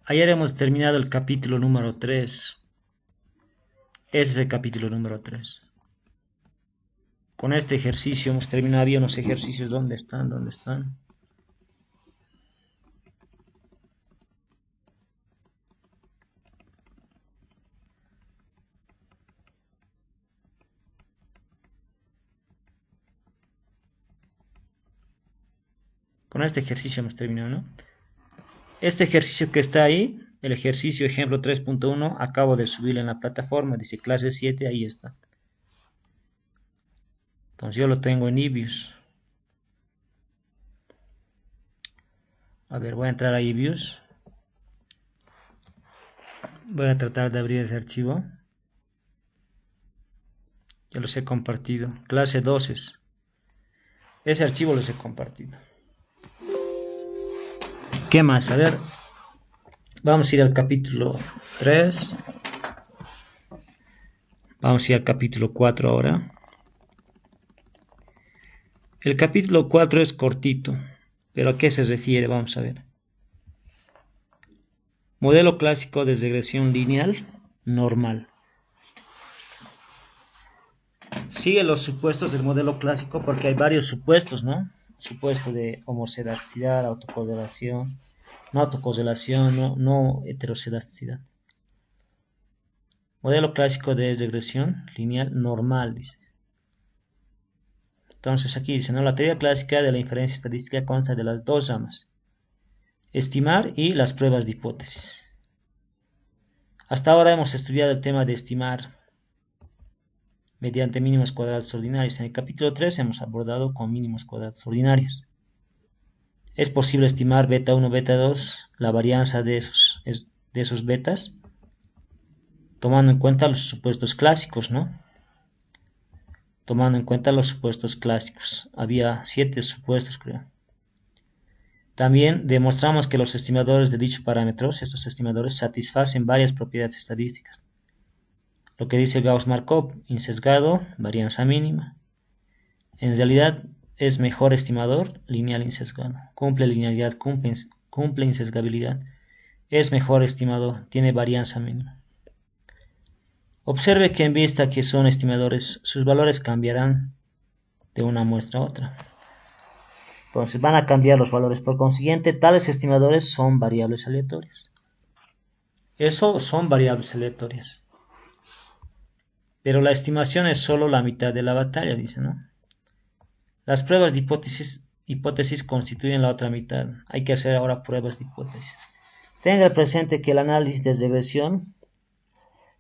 Ayer hemos terminado el capítulo número 3. Ese es el capítulo número 3. Con este ejercicio hemos terminado. Había unos ejercicios. ¿Dónde están? ¿Dónde están? Con este ejercicio hemos terminado, ¿no? Este ejercicio que está ahí, el ejercicio ejemplo 3.1, acabo de subirlo en la plataforma. Dice clase 7, ahí está. Entonces yo lo tengo en eViews. A ver, voy a entrar a eViews. Voy a tratar de abrir ese archivo. Ya los he compartido. Clase 12. Ese archivo los he compartido. ¿Qué más? A ver, vamos a ir al capítulo 3. Vamos a ir al capítulo 4 ahora. El capítulo 4 es cortito, pero ¿a qué se refiere? Vamos a ver. Modelo clásico de regresión lineal normal. Sigue los supuestos del modelo clásico porque hay varios supuestos, ¿no? Supuesto de homocedasticidad, autocorrelación, no autocorrelación, no heterocedasticidad. Modelo clásico de regresión lineal normal, dice. Entonces aquí dice, ¿no? La teoría clásica de la inferencia estadística consta de las dos ramas: estimar y las pruebas de hipótesis. Hasta ahora hemos estudiado el tema de estimar mediante mínimos cuadrados ordinarios. En el capítulo 3 hemos abordado con mínimos cuadrados ordinarios. Es posible estimar beta 1, beta 2, la varianza de esos betas, tomando en cuenta los supuestos clásicos, ¿no? Tomando en cuenta los supuestos clásicos. Había 7 supuestos, creo. También demostramos que los estimadores de dichos parámetros, estos estimadores, satisfacen varias propiedades estadísticas. Lo que dice Gauss-Markov, insesgado, varianza mínima. En realidad es mejor estimador, lineal insesgado. Cumple linealidad, cumple insesgabilidad. Es mejor estimador, tiene varianza mínima. Observe que en vista que son estimadores, sus valores cambiarán de una muestra a otra. Entonces van a cambiar los valores. Por consiguiente, tales estimadores son variables aleatorias. Eso son variables aleatorias. Pero la estimación es solo la mitad de la batalla, dice, ¿no? Las pruebas de hipótesis constituyen la otra mitad. Hay que hacer ahora pruebas de hipótesis. Tenga presente que el análisis de regresión,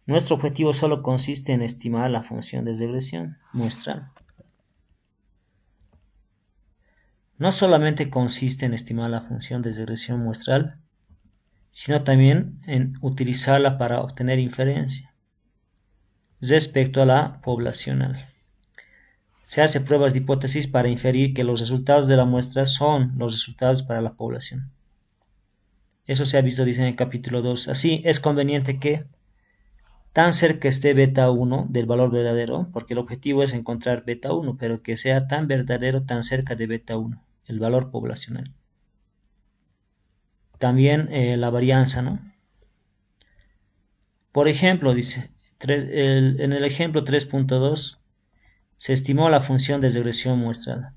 nuestro objetivo solo consiste en estimar la función de regresión muestral. No solamente consiste en estimar la función de regresión muestral, sino también en utilizarla para obtener inferencia respecto a la poblacional. Se hace pruebas de hipótesis para inferir que los resultados de la muestra son los resultados para la población. Eso se ha visto, dice en el capítulo 2. Así, es conveniente que tan cerca esté beta 1 del valor verdadero, porque el objetivo es encontrar beta 1, pero que sea tan verdadero, tan cerca de beta 1, el valor poblacional. También la varianza, ¿no? Por ejemplo, dice, en el ejemplo 3.2 se estimó la función de regresión muestral.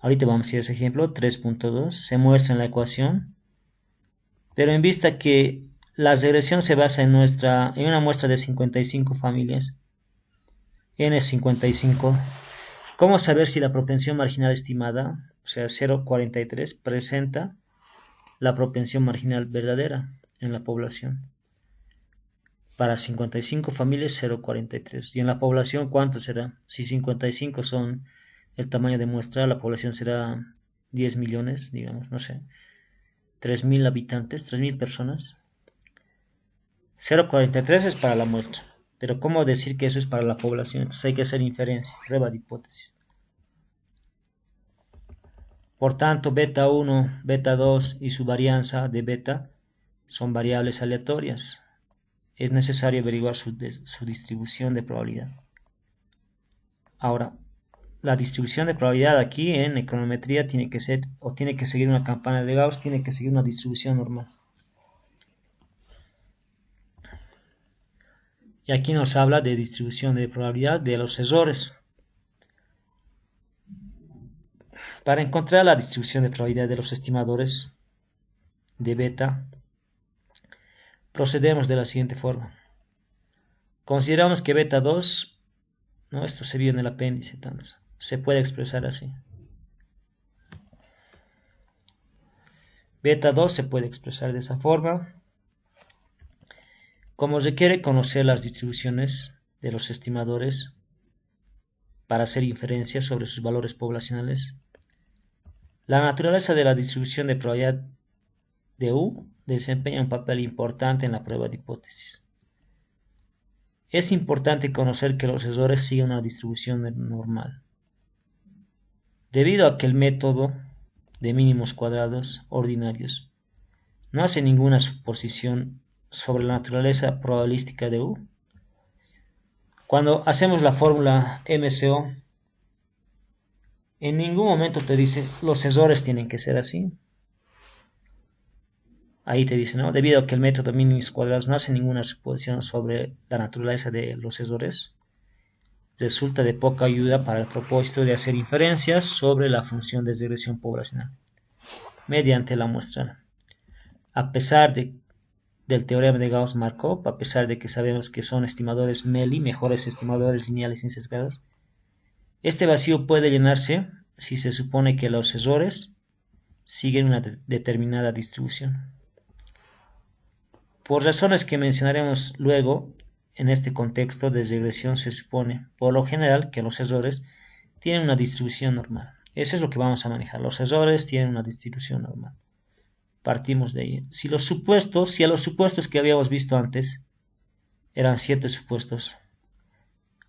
Ahorita vamos a ir a ese ejemplo 3.2. Se muestra en la ecuación, pero en vista que la regresión se basa en una muestra de 55 familias, n es 55. ¿Cómo saber si la propensión marginal estimada, o sea 0,43, presenta la propensión marginal verdadera en la población? Para 55 familias 0,43. ¿Y en la población cuánto será? Si 55 son el tamaño de muestra, la población será 10 millones, digamos, no sé, 3.000 habitantes, 3.000 personas. 0,43 es para la muestra. Pero ¿cómo decir que eso es para la población? Entonces hay que hacer inferencia, prueba de hipótesis. Por tanto, beta 1, beta 2 y su varianza de beta son variables aleatorias. Es necesario averiguar su distribución de probabilidad. Ahora, la distribución de probabilidad aquí en econometría tiene que ser, o tiene que seguir una campana de Gauss, tiene que seguir una distribución normal. Y aquí nos habla de distribución de probabilidad de los errores. Para encontrar la distribución de probabilidad de los estimadores de beta, procedemos de la siguiente forma. Consideramos que beta 2, ¿no? Esto se vio en el apéndice, entonces se puede expresar así. Beta 2 se puede expresar de esa forma. Como requiere conocer las distribuciones de los estimadores para hacer inferencias sobre sus valores poblacionales, la naturaleza de la distribución de probabilidad de U desempeña un papel importante en la prueba de hipótesis. Es importante conocer que los errores siguen una distribución normal. Debido a que el método de mínimos cuadrados ordinarios no hace ninguna suposición sobre la naturaleza probabilística de U, cuando hacemos la fórmula MCO, en ningún momento te dice los errores tienen que ser así. Ahí te dice, ¿no? Debido a que el método de mínimos cuadrados no hace ninguna suposición sobre la naturaleza de los errores, resulta de poca ayuda para el propósito de hacer inferencias sobre la función de regresión poblacional mediante la muestra. A pesar del teorema de Gauss-Markov, a pesar de que sabemos que son estimadores MELI, mejores estimadores lineales sin sesgados, este vacío puede llenarse si se supone que los errores siguen una determinada distribución. Por razones que mencionaremos luego, en este contexto de regresión se supone, por lo general, que los errores tienen una distribución normal. Eso es lo que vamos a manejar. Los errores tienen una distribución normal. Partimos de ahí. Si a los supuestos que habíamos visto antes eran 7 supuestos,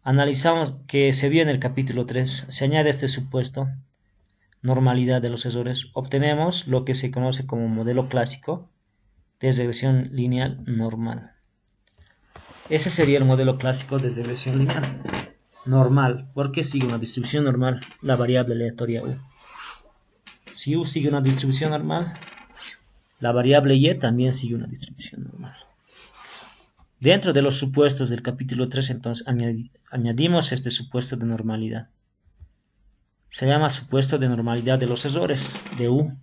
analizamos que se vio en el capítulo 3, se añade este supuesto, normalidad de los errores, obtenemos lo que se conoce como modelo clásico de regresión lineal normal. Ese sería el modelo clásico de regresión lineal normal, porque sigue una distribución normal, la variable aleatoria U. Si U sigue una distribución normal, la variable Y también sigue una distribución normal. Dentro de los supuestos del capítulo 3, entonces, añadimos este supuesto de normalidad. Se llama supuesto de normalidad de los errores, de U.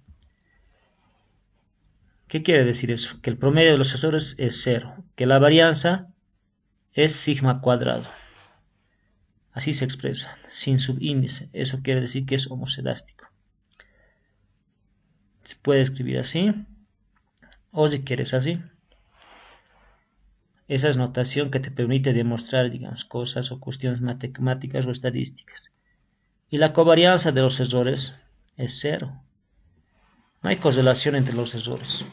¿Qué quiere decir eso? Que el promedio de los errores es 0, que la varianza es sigma cuadrado. Así se expresa, sin subíndice. Eso quiere decir que es homocedástico. Se puede escribir así, o si quieres así. Esa es notación que te permite demostrar, digamos, cosas o cuestiones matemáticas o estadísticas. Y la covarianza de los errores es 0. No hay correlación entre los errores.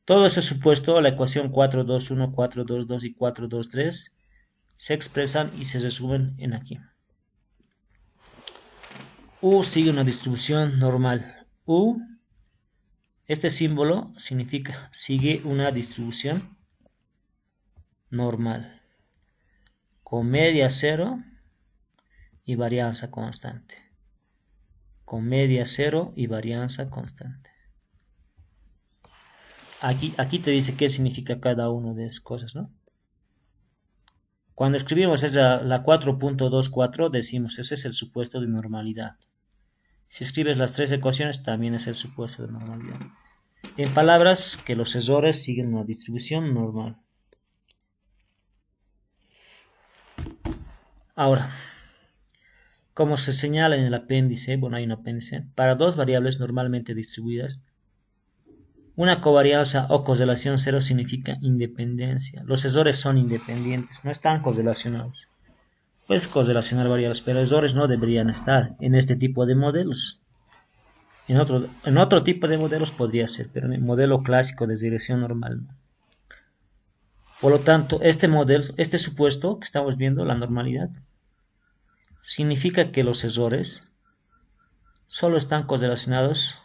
Todo ese supuesto, la ecuación 421, 422 y 423, se expresan y se resumen en aquí. U sigue una distribución normal. U, este símbolo significa sigue una distribución normal, con media 0 y varianza constante. Con media 0 y varianza constante. Aquí te dice qué significa cada una de esas cosas, ¿no? Cuando escribimos la 4.24 decimos ese es el supuesto de normalidad. Si escribes las 3 ecuaciones también es el supuesto de normalidad. En palabras, que los errores siguen una distribución normal. Ahora, como se señala en el apéndice, bueno, hay un apéndice, para dos variables normalmente distribuidas, una covarianza o correlación 0 significa independencia. Los errores son independientes, no están correlacionados. Puedes correlacionar variables, pero errores no deberían estar en este tipo de modelos. En otro tipo de modelos podría ser, pero en el modelo clásico de regresión normal no. Por lo tanto, este supuesto que estamos viendo, la normalidad, significa que los errores solo están correlacionados,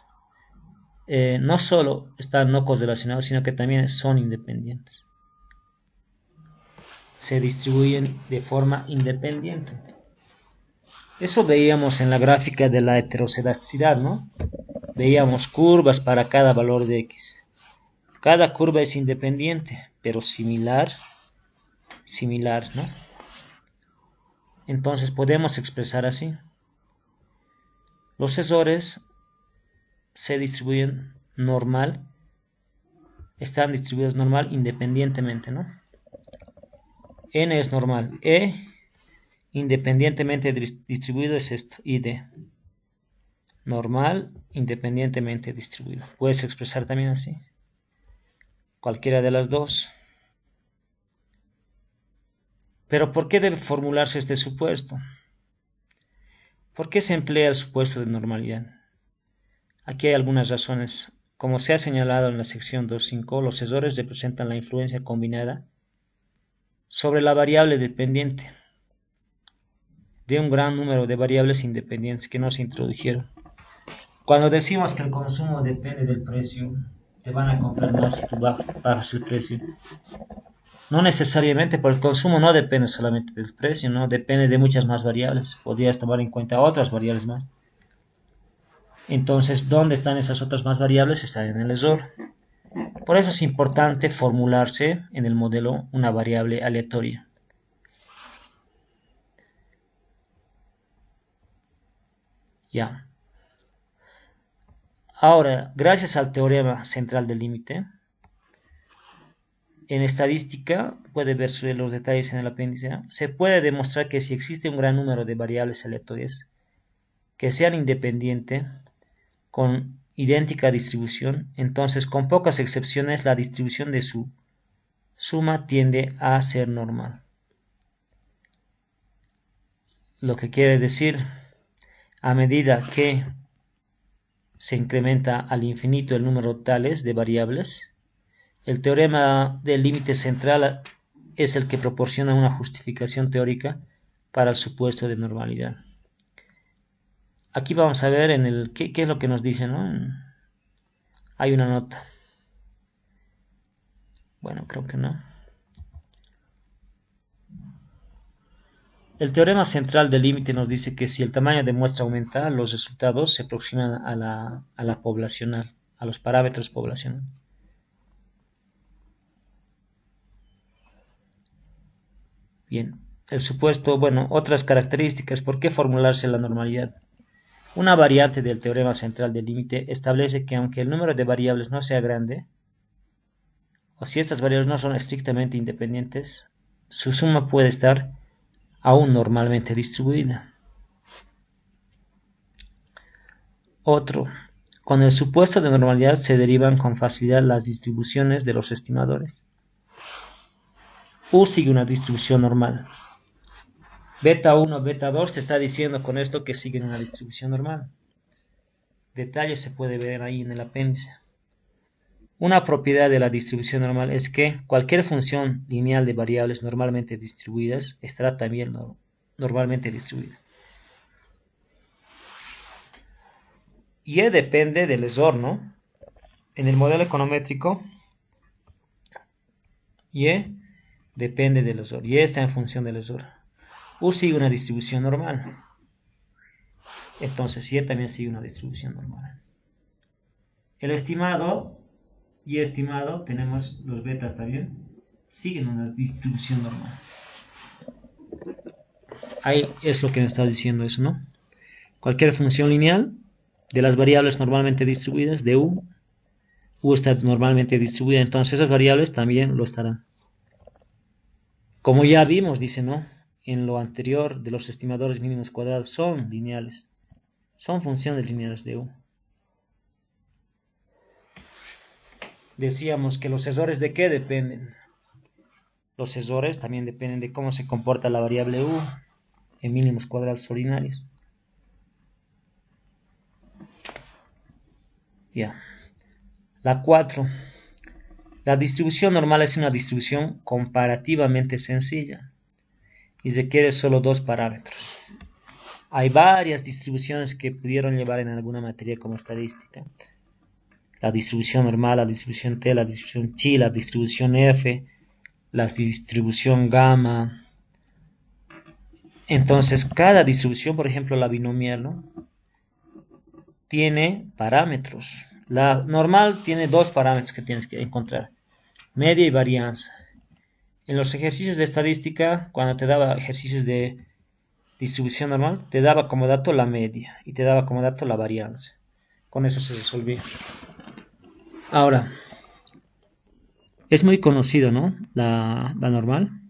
no solo están no correlacionados, sino que también son independientes. Se distribuyen de forma independiente. Eso veíamos en la gráfica de la heterocedasticidad, ¿no? Veíamos curvas para cada valor de X. Cada curva es independiente. pero similar, ¿no? Entonces podemos expresar así. Los sensores se distribuyen normal, están distribuidos normal independientemente, ¿no? N es normal, E independientemente distribuido es esto, y D normal independientemente distribuido. Puedes expresar también así, cualquiera de las dos. Pero ¿por qué debe formularse este supuesto? ¿Por qué se emplea el supuesto de normalidad? Aquí hay algunas razones. Como se ha señalado en la sección 2.5, los sensores representan la influencia combinada sobre la variable dependiente de un gran número de variables independientes que no se introdujeron. Cuando decimos que el consumo depende del precio, te van a comprar más si tú bajas el precio. No necesariamente, porque el consumo no depende solamente del precio, ¿no? Depende de muchas más variables. Podrías tomar en cuenta otras variables más. Entonces, ¿dónde están esas otras más variables? Están en el error. Por eso es importante formularse en el modelo una variable aleatoria. Ya. Ahora, gracias al teorema central del límite, en estadística, puede ver los detalles en el apéndice, ¿no? Se puede demostrar que si existe un gran número de variables aleatorias que sean independientes, con idéntica distribución, entonces con pocas excepciones la distribución de su suma tiende a ser normal. Lo que quiere decir, a medida que se incrementa al infinito el número tales de variables, el teorema del límite central es el que proporciona una justificación teórica para el supuesto de normalidad. Aquí vamos a ver qué es lo que nos dice, ¿no? Hay una nota. Bueno, creo que no. El teorema central del límite nos dice que si el tamaño de muestra aumenta, los resultados se aproximan a la poblacional, a los parámetros poblacionales. Bien, el supuesto, bueno, otras características. ¿Por qué formularse la normalidad? Una variante del teorema central del límite establece que aunque el número de variables no sea grande, o si estas variables no son estrictamente independientes, su suma puede estar aún normalmente distribuida. Otro, con el supuesto de normalidad se derivan con facilidad las distribuciones de los estimadores. U sigue una distribución normal. Beta 1, beta 2 te está diciendo con esto que siguen una distribución normal. Detalles se puede ver ahí en el apéndice. Una propiedad de la distribución normal es que cualquier función lineal de variables normalmente distribuidas estará también normalmente distribuida. Y E depende del error, ¿no? En el modelo econométrico, Y depende del error. Y está en función del error. U sigue una distribución normal. Entonces Y también sigue una distribución normal. El estimado y estimado, tenemos los betas también, siguen una distribución normal. Ahí es lo que me está diciendo eso, ¿no? Cualquier función lineal de las variables normalmente distribuidas de U está normalmente distribuida, entonces esas variables también lo estarán. Como ya vimos, dice, ¿no? En lo anterior de los estimadores mínimos cuadrados son lineales, son funciones lineales de U. Decíamos que los errores de qué dependen. Los errores también dependen de cómo se comporta la variable U en mínimos cuadrados ordinarios. Ya. La 4. La distribución normal es una distribución comparativamente sencilla y requiere solo dos parámetros. Hay varias distribuciones que pudieron llevar en alguna materia como estadística. La distribución normal, la distribución T, la distribución Chi, la distribución F, la distribución gamma. Entonces, cada distribución, por ejemplo, la binomial, ¿no? Tiene parámetros. La normal tiene dos parámetros que tienes que encontrar. media y varianza. En los ejercicios de estadística, cuando te daba ejercicios de distribución normal, te daba como dato la media y te daba como dato la varianza. Con eso se resolvía. Ahora, es muy conocido, ¿no? La normal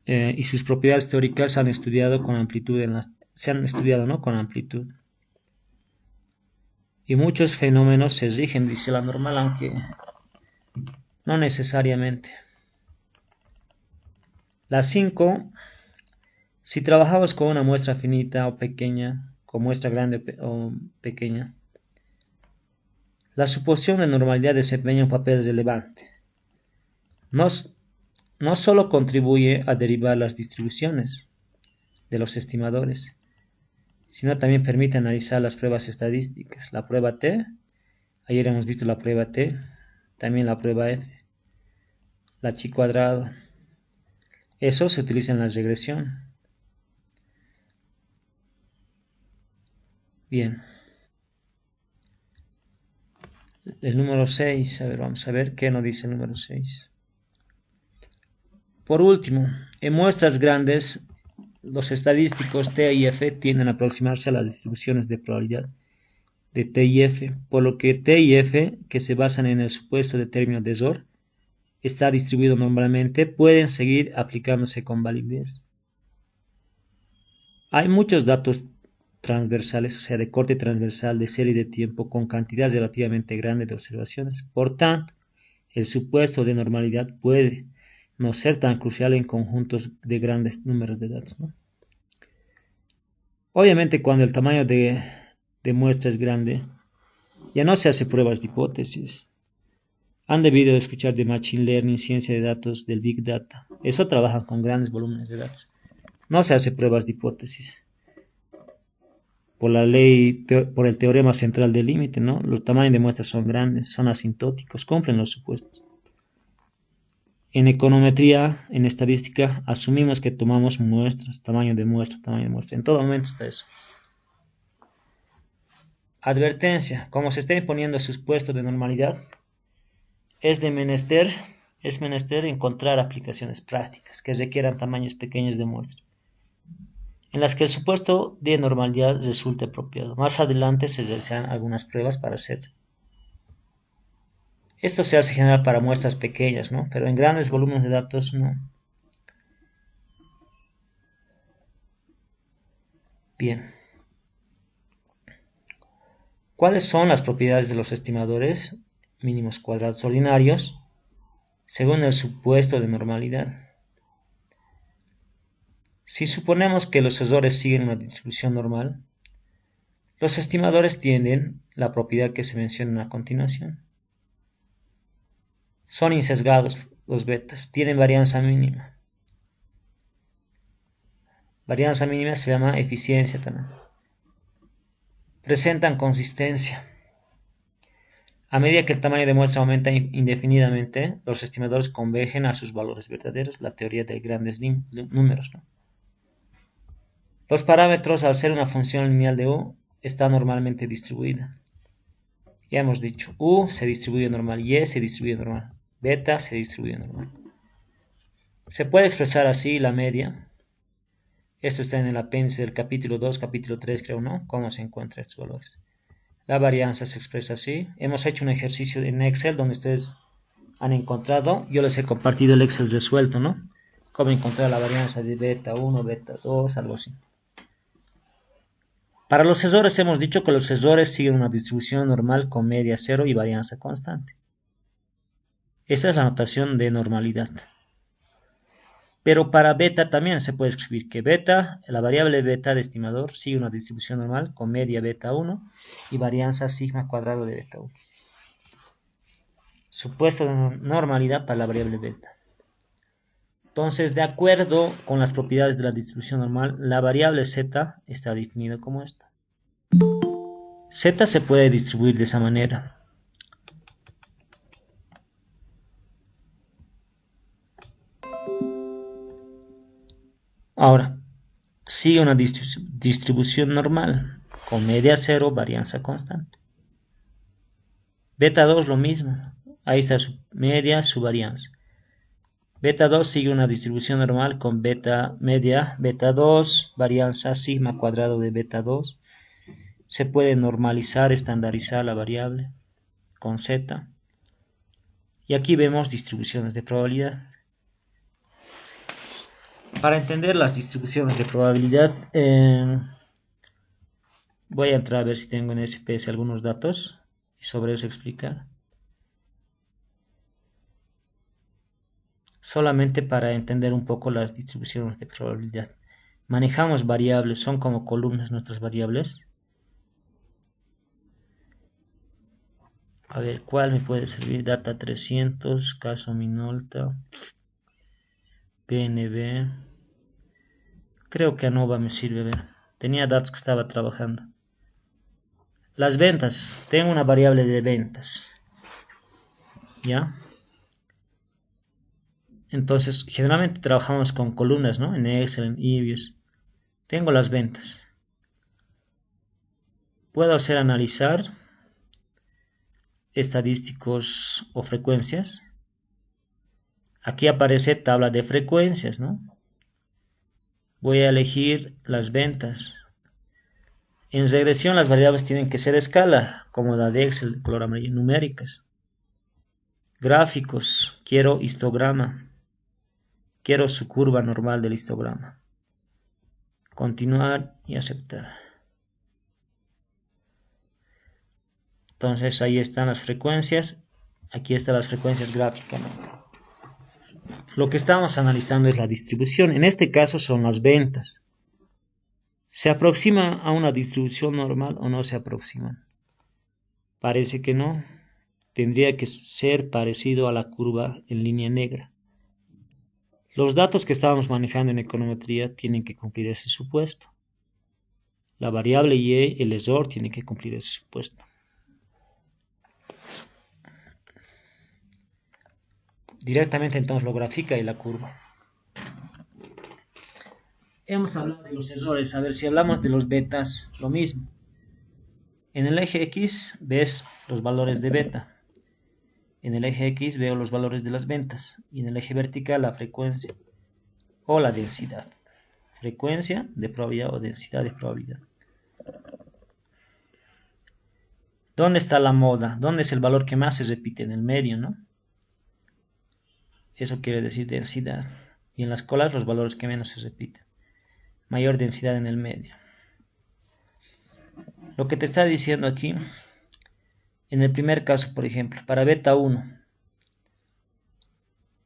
y sus propiedades teóricas se han estudiado con amplitud se han estudiado, ¿no? Con amplitud. Y muchos fenómenos se rigen, dice la normal, aunque no necesariamente. La 5, si trabajamos con una muestra finita o pequeña, con muestra grande o pequeña, la suposición de normalidad desempeña un papel relevante. No, no solo contribuye a derivar las distribuciones de los estimadores, sino también permite analizar las pruebas estadísticas. La prueba T, ayer hemos visto la prueba T, también la prueba F, la chi cuadrado. Eso se utiliza en la regresión. Bien. El número 6, a ver, vamos a ver qué nos dice el número 6. Por último, en muestras grandes, los estadísticos T y F tienden a aproximarse a las distribuciones de probabilidad de T y F, por lo que T y F, que se basan en el supuesto de término de Shor, está distribuido normalmente, pueden seguir aplicándose con validez. Hay muchos datos transversales, o sea, de corte transversal de serie de tiempo con cantidad relativamente grande de observaciones. Por tanto, el supuesto de normalidad puede no ser tan crucial en conjuntos de grandes números de datos, ¿no? Obviamente, cuando el tamaño de muestra es grande, ya no se hace pruebas de hipótesis. Han debido escuchar de Machine Learning, ciencia de datos, del Big Data. Eso trabaja con grandes volúmenes de datos. No se hace pruebas de hipótesis. Por la ley, por el teorema central del límite, ¿no? Los tamaños de muestras son grandes, son asintóticos, cumplen los supuestos. En econometría, en estadística, asumimos que tomamos muestras, tamaño de muestra, tamaño de muestra. En todo momento está eso. Advertencia, como se está imponiendo sus puestos de normalidad, es menester encontrar aplicaciones prácticas que requieran tamaños pequeños de muestra, en las que el supuesto de normalidad resulte apropiado. Más adelante se realizarán algunas pruebas para hacerlo. Esto se hace general para muestras pequeñas, ¿no? Pero en grandes volúmenes de datos no. Bien. ¿Cuáles son las propiedades de los estimadores mínimos cuadrados ordinarios según el supuesto de normalidad? Si suponemos que los errores siguen una distribución normal, los estimadores tienen la propiedad que se menciona a continuación. Son insesgados los betas, tienen varianza mínima. Varianza mínima se llama eficiencia también. Presentan consistencia. A medida que el tamaño de muestra aumenta indefinidamente, los estimadores convergen a sus valores verdaderos, la teoría de grandes números, ¿no? Los parámetros, al ser una función lineal de U, está normalmente distribuida. Ya hemos dicho, U se distribuye normal, Y se distribuye normal, beta se distribuye normal. Se puede expresar así la media. Esto está en el apéndice del capítulo 2, capítulo 3, creo, ¿no? Cómo se encuentran estos valores. La varianza se expresa así. Hemos hecho un ejercicio en Excel donde ustedes han encontrado. Yo les he compartido el Excel resuelto, ¿no? Cómo encontrar la varianza de beta 1, beta 2, algo así. Para los errores hemos dicho que los errores siguen una distribución normal con media cero y varianza constante. Esa es la notación de normalidad. Pero para beta también se puede escribir que beta, la variable beta de estimador, sigue una distribución normal con media beta 1 y varianza sigma cuadrado de beta 1. Supuesto de normalidad para la variable beta. Entonces, de acuerdo con las propiedades de la distribución normal, la variable z está definida como esta. Z se puede distribuir de esa manera. Ahora, sigue una distribución normal con media cero, varianza constante. Beta 2 lo mismo, Ahí está su media, su varianza. Beta 2 sigue una distribución normal con beta media, beta 2, varianza sigma cuadrado de beta 2. Se puede normalizar, estandarizar la variable con z. Y aquí vemos distribuciones de probabilidad. Para entender las distribuciones de probabilidad, voy a entrar a ver si tengo en SPS algunos datos y sobre eso explicar. Solamente para entender un poco las distribuciones de probabilidad. Manejamos variables, son como columnas nuestras variables. A ver, ¿cuál me puede servir? Data 300, caso Minolta, PNB. Creo que ANOVA me sirve, a ver. Tenía datos que estaba trabajando. Las ventas, tengo una variable de ventas. ¿Ya? Entonces, generalmente trabajamos con columnas, ¿no? En Excel, en EViews. Tengo las ventas. Puedo hacer analizar estadísticos o frecuencias. Aquí aparece tabla de frecuencias, ¿no? Voy a elegir las ventas. En regresión las variables tienen que ser escala, como la de Excel, de color amarillo, numéricas. Gráficos, quiero histograma. Quiero su curva normal del histograma. Continuar y aceptar. Entonces ahí están las frecuencias. Aquí están las frecuencias gráficas, ¿no? Lo que estamos analizando es la distribución. En este caso son las ventas. ¿Se aproxima a una distribución normal o no se aproximan? Parece que no. Tendría que ser parecido a la curva en línea negra. Los datos que estábamos manejando en econometría tienen que cumplir ese supuesto. La variable y el error tienen que cumplir ese supuesto. Directamente entonces lo grafica y la curva. Hemos hablado de los errores. A ver, si hablamos de los betas, lo mismo. En el eje X ves los valores de beta. En el eje X veo los valores de las ventas. Y en el eje vertical la frecuencia o la densidad. Frecuencia de probabilidad o densidad de probabilidad. ¿Dónde está la moda? ¿Dónde es el valor que más se repite? En el medio, ¿no? Eso quiere decir densidad. Y en las colas los valores que menos se repiten. Mayor densidad en el medio. Lo que te está diciendo aquí, en el primer caso, por ejemplo, para beta 1,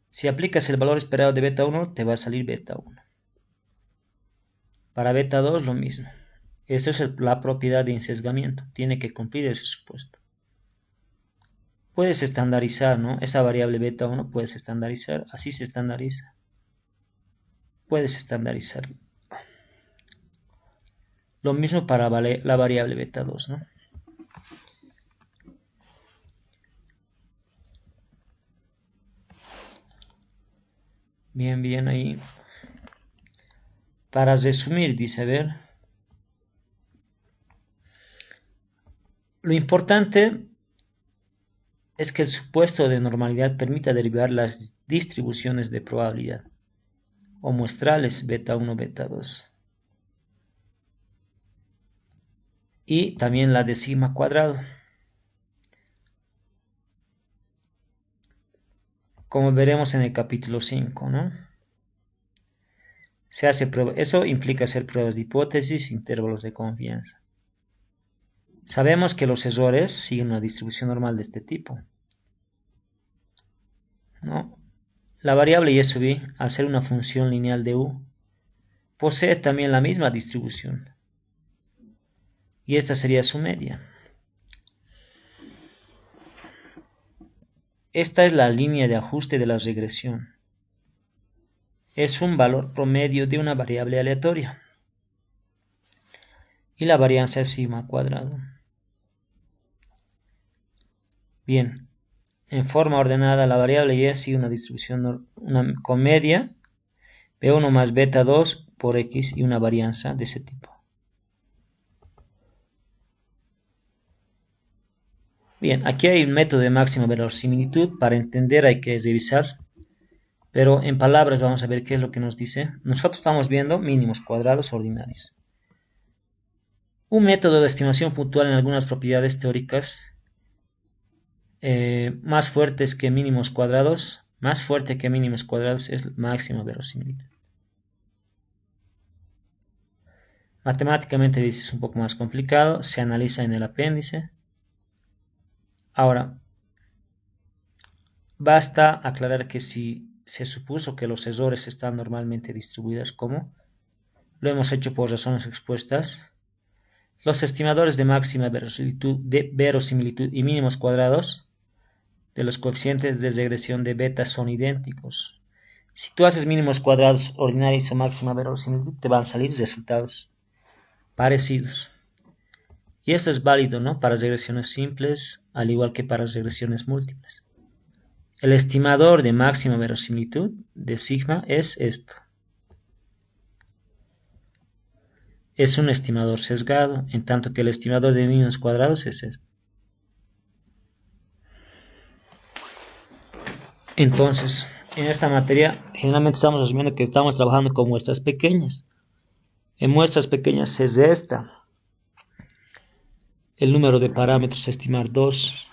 si aplicas el valor esperado de beta 1, te va a salir beta 1. Para beta 2, lo mismo. Esa es la propiedad de insesgamiento. Tiene que cumplir ese supuesto. Puedes estandarizar, ¿no? Esa variable beta 1 puedes estandarizar. Así se estandariza. Puedes estandarizar. Lo mismo para la variable beta 2, ¿no? Bien ahí. Para resumir, dice, a ver. Lo importante es que el supuesto de normalidad permita derivar las distribuciones de probabilidad o muestrales beta 1, beta 2. Y también la de sigma cuadrado. Como veremos en el capítulo 5, ¿no? Se hace prueba. Eso implica hacer pruebas de hipótesis, intervalos de confianza. Sabemos que los errores siguen una distribución normal de este tipo, ¿no? La variable y sub i, al ser una función lineal de u, posee también la misma distribución. Y esta sería su media. Esta es la línea de ajuste de la regresión. Es un valor promedio de una variable aleatoria. Y la varianza es sigma cuadrado. Bien, en forma ordenada la variable y sigue una distribución con media B1 más beta 2 por X y una varianza de ese tipo. Bien, aquí hay un método de máxima verosimilitud. Para entender hay que revisar, pero en palabras vamos a ver qué es lo que nos dice. Nosotros estamos viendo mínimos cuadrados ordinarios. Un método de estimación puntual en algunas propiedades teóricas más fuertes que mínimos cuadrados, más fuerte que mínimos cuadrados es máxima verosimilitud. Matemáticamente dice es un poco más complicado, se analiza en el apéndice. Ahora, basta aclarar que si se supuso que los errores están normalmente distribuidos como lo hemos hecho por razones expuestas, los estimadores de máxima verosimilitud y mínimos cuadrados de los coeficientes de regresión de beta son idénticos. Si tú haces mínimos cuadrados ordinarios o máxima verosimilitud, te van a salir resultados parecidos. Y esto es válido, ¿no?, para regresiones simples, al igual que para regresiones múltiples. El estimador de máxima verosimilitud de sigma es esto. Es un estimador sesgado, en tanto que el estimador de mínimos cuadrados es esto. Entonces, en esta materia, generalmente estamos asumiendo que estamos trabajando con muestras pequeñas. En muestras pequeñas es esta. El número de parámetros a estimar 2.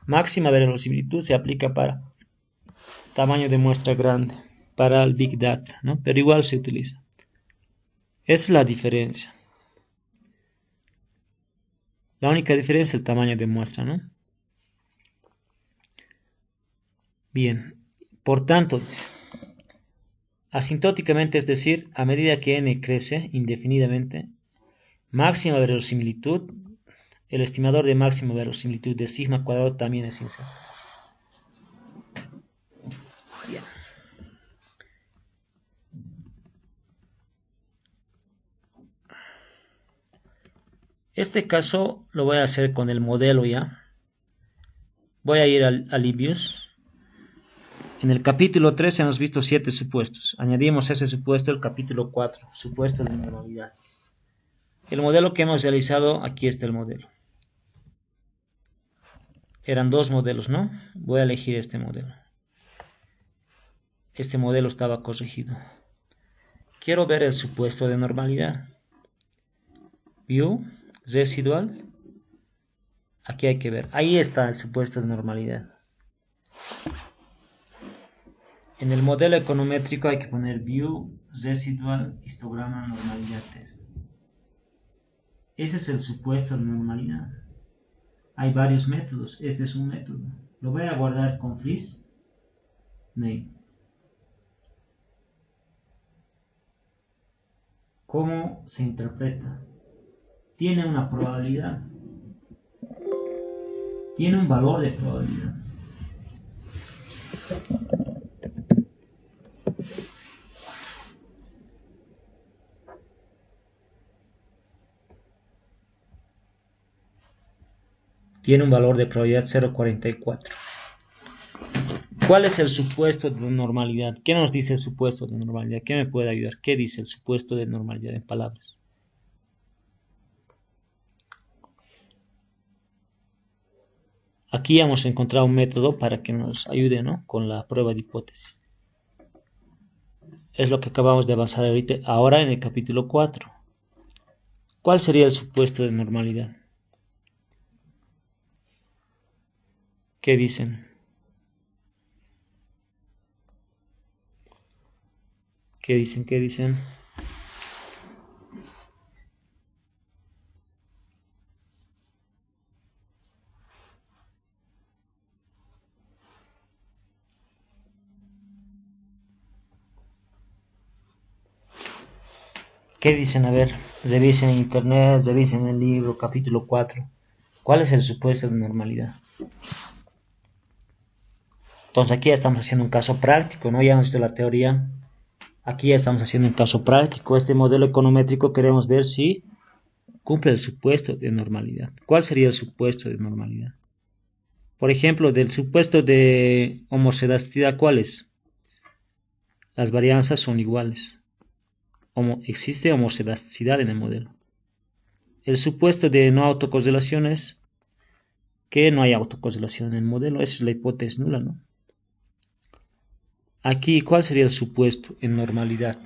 Máxima verosimilitud se aplica para tamaño de muestra grande, para el Big Data, ¿no? Pero igual se utiliza. Es la diferencia. La única diferencia es el tamaño de muestra, ¿no? Bien, por tanto, asintóticamente, es decir, a medida que n crece indefinidamente, máxima verosimilitud, el estimador de máxima verosimilitud de sigma cuadrado también es inceso. Bien. Este caso lo voy a hacer con el modelo ya. Voy a ir a Libius. En el capítulo 3 hemos visto 7 supuestos. Añadimos ese supuesto el capítulo 4, supuesto de normalidad. El modelo que hemos realizado, aquí está el modelo. Eran 2 modelos, ¿no? Voy a elegir este modelo. Este modelo estaba corregido. Quiero ver el supuesto de normalidad. View, residual. Aquí hay que ver. Ahí está el supuesto de normalidad. En el modelo econométrico hay que poner view, residual, histograma, normalidad test. Ese es el supuesto de normalidad. Hay varios métodos. Este es un método. Lo voy a guardar con freeze. Name. ¿Cómo se interpreta? Tiene una probabilidad. Tiene un valor de probabilidad. Tiene un valor de probabilidad 0.44. ¿Cuál es el supuesto de normalidad? ¿Qué nos dice el supuesto de normalidad? ¿Qué me puede ayudar? ¿Qué dice el supuesto de normalidad en palabras? Aquí hemos encontrado un método para que nos ayude, ¿no?, con la prueba de hipótesis. Es lo que acabamos de avanzar ahora en el capítulo 4. ¿Cuál sería el supuesto de normalidad? ¿Qué dicen? ¿Qué dicen? ¿Qué dicen? ¿Qué dicen? A ver, revisen en internet, revisen el libro, capítulo 4. ¿Cuál es el supuesto de normalidad? Entonces aquí ya estamos haciendo un caso práctico, ¿no? Ya hemos visto la teoría. Aquí ya estamos haciendo un caso práctico. Este modelo econométrico queremos ver si cumple el supuesto de normalidad. ¿Cuál sería el supuesto de normalidad? Por ejemplo, del supuesto de homoscedasticidad, ¿cuál es? Las varianzas son iguales. Existe homoscedasticidad en el modelo. El supuesto de no autocorrelaciones, que no hay autocorrelación en el modelo. Esa es la hipótesis nula, ¿no? Aquí, ¿cuál sería el supuesto en normalidad?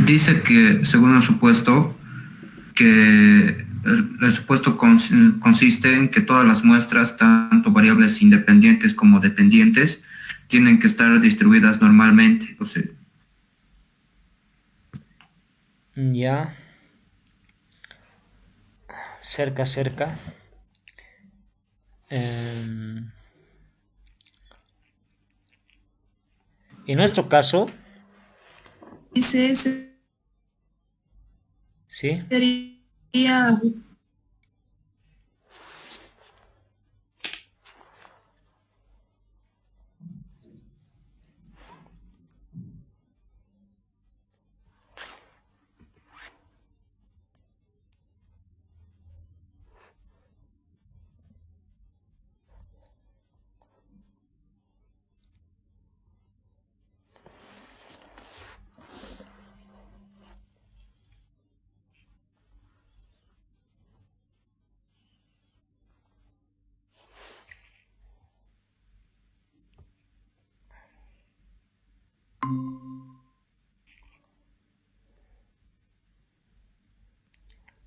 Dice que, según el supuesto, que el supuesto consiste en que todas las muestras, tanto variables independientes como dependientes, tienen que estar distribuidas normalmente. O sea, Ya, cerca, cerca. En nuestro caso, Ese ¿sí? sería,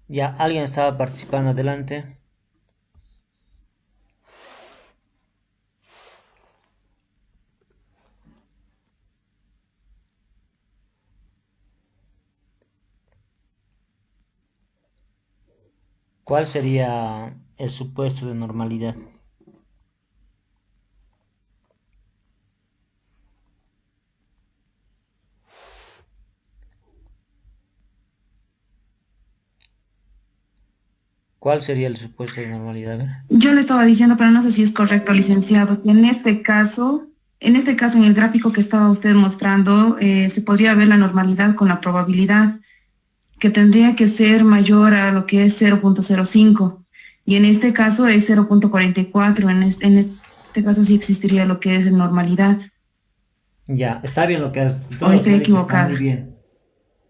Ya, alguien estaba participando adelante. ¿Cuál sería el supuesto de normalidad? ¿Cuál sería el supuesto de normalidad? A ver. yo le estaba diciendo, pero no sé si es correcto, licenciado, que en el gráfico que estaba usted mostrando, se podría ver la normalidad con la probabilidad, que tendría que ser mayor a lo que es 0,05. Y en este caso es 0,44. En este caso sí existiría lo que es normalidad. Ya, está bien lo que has, ¿O todo lo que estoy me has dicho está muy equivocada? bien.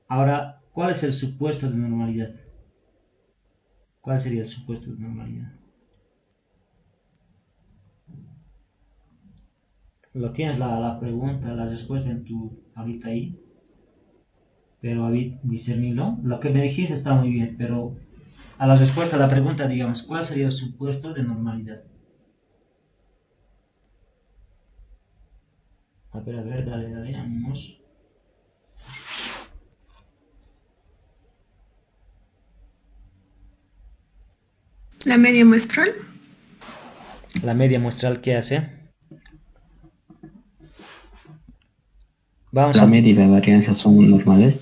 Ahora, ¿cuál es el supuesto de normalidad? ¿Cuál sería el supuesto de normalidad? Lo tienes la pregunta, la respuesta en tu, ahorita ahí, pero discernirlo. Lo que me dijiste está muy bien, pero a la respuesta a la pregunta, digamos, ¿cuál sería el supuesto de normalidad? A ver, dale, dale, ánimos. La media muestral La media muestral, ¿qué hace? Vamos la a... media y la varianza son normales.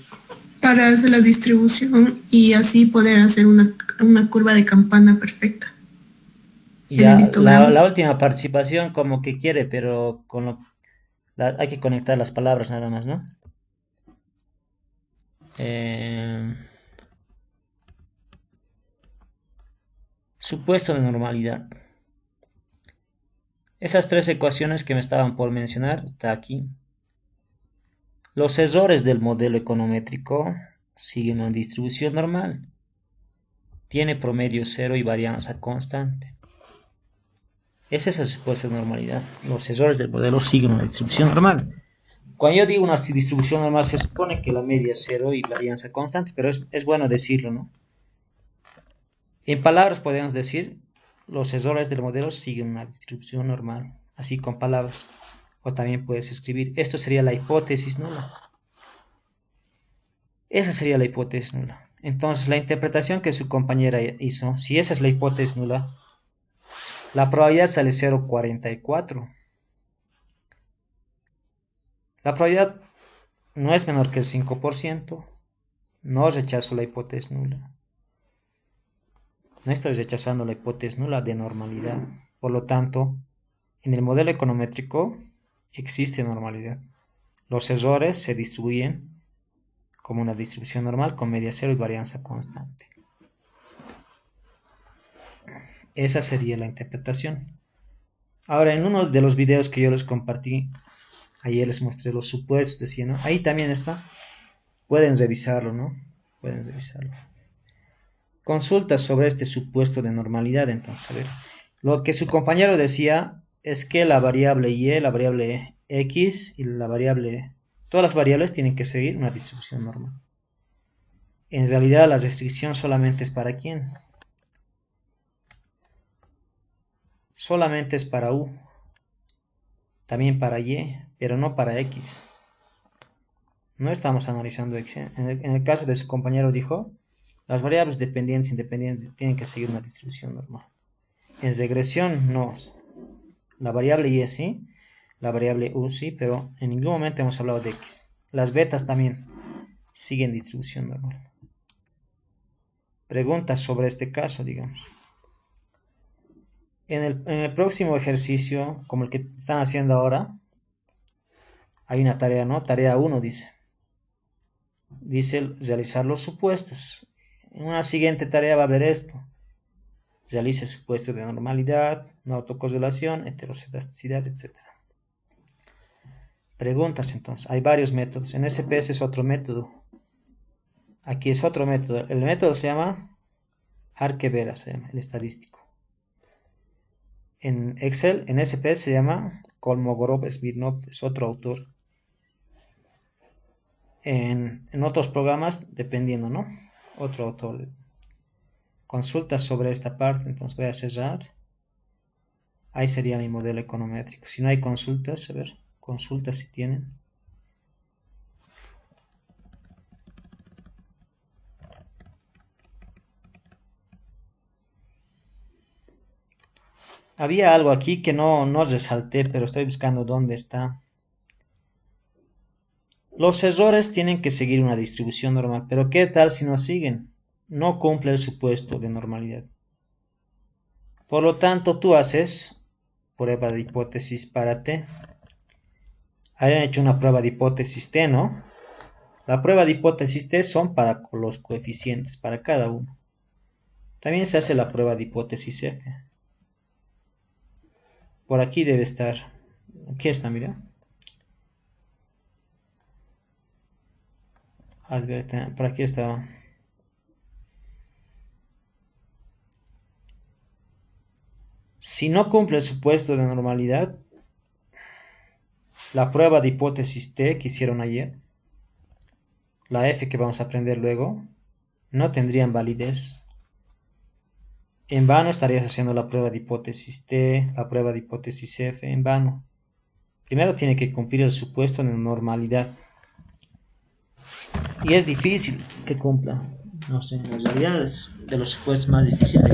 para hacer la distribución y así poder hacer una curva de campana perfecta en el Ya, histograma. la última participación como que quiere, pero hay que conectar las palabras nada más, ¿no? Eh, Supuesto de normalidad. Esas tres ecuaciones que me estaban por mencionar, está aquí. Los errores del modelo econométrico siguen una distribución normal. Tiene promedio cero y varianza constante. Ese es el supuesto de normalidad. Los errores del modelo siguen una distribución normal. Cuando yo digo una distribución normal, se supone que la media es cero y varianza constante, pero es bueno decirlo, ¿no? En palabras podemos decir, los errores del modelo siguen una distribución normal, así con palabras. O también puedes escribir, esto sería la hipótesis nula. Esa sería la hipótesis nula. Entonces, la interpretación que su compañera hizo, si esa es la hipótesis nula, la probabilidad sale 0,44. La probabilidad no es menor que el 5%. No rechazo la hipótesis nula. No estoy rechazando la hipótesis nula de normalidad. Por lo tanto, en el modelo econométrico existe normalidad. Los errores se distribuyen como una distribución normal con media cero y varianza constante. Esa sería la interpretación. Ahora, en uno de los videos que yo les compartí Ayer les mostré los supuestos, decía, ¿no? Ahí también está. Pueden revisarlo, ¿no? Pueden revisarlo. Consultas sobre este supuesto de normalidad, entonces, a ver. Lo que su compañero decía es que la variable y, la variable x y la variable, todas las variables tienen que seguir una distribución normal. En realidad la restricción solamente es para ¿quién? Solamente es para u, también para y, pero no para x. No estamos analizando x. En el caso de su compañero dijo, las variables dependientes e independientes tienen que seguir una distribución normal. En regresión no. La variable y sí, la variable u sí, pero en ningún momento hemos hablado de x. Las betas también siguen distribución normal. Preguntas sobre este caso, digamos. En el próximo ejercicio, como el que están haciendo ahora, hay una tarea, ¿no? Tarea 1 dice. Dice realizar los supuestos. En una siguiente tarea va a haber esto. Realice supuestos de normalidad, no autocorrelación, heteroscedasticidad, etc. Preguntas entonces. Hay varios métodos. En SPS es otro método. Aquí es otro método. El método se llama Arquevera, se llama el estadístico. En Excel, en SPS se llama Kolmogorov-Smirnov, es otro autor. En otros programas, dependiendo, ¿no? Otro autor. Consultas sobre esta parte, entonces voy a cerrar. Ahí sería mi modelo econométrico. Si no hay consultas, a ver, consultas si tienen. Había algo aquí que no resalté, pero estoy buscando dónde está. Los errores tienen que seguir una distribución normal, pero ¿qué tal si no siguen? No cumple el supuesto de normalidad. Por lo tanto, tú haces prueba de hipótesis para T. Hayan hecho una prueba de hipótesis T, ¿no? La prueba de hipótesis T son para los coeficientes, para cada uno. También se hace la prueba de hipótesis F. Por aquí debe estar. Aquí está, mira. Por aquí está. Si no cumple el supuesto de normalidad, la prueba de hipótesis T que hicieron ayer, la F que vamos a aprender luego, no tendrían validez. En vano estarías haciendo la prueba de hipótesis T, la prueba de hipótesis F, en vano. Primero tiene que cumplir el supuesto de normalidad. Y es difícil que cumpla. No sé, en realidad es de los supuestos más difíciles.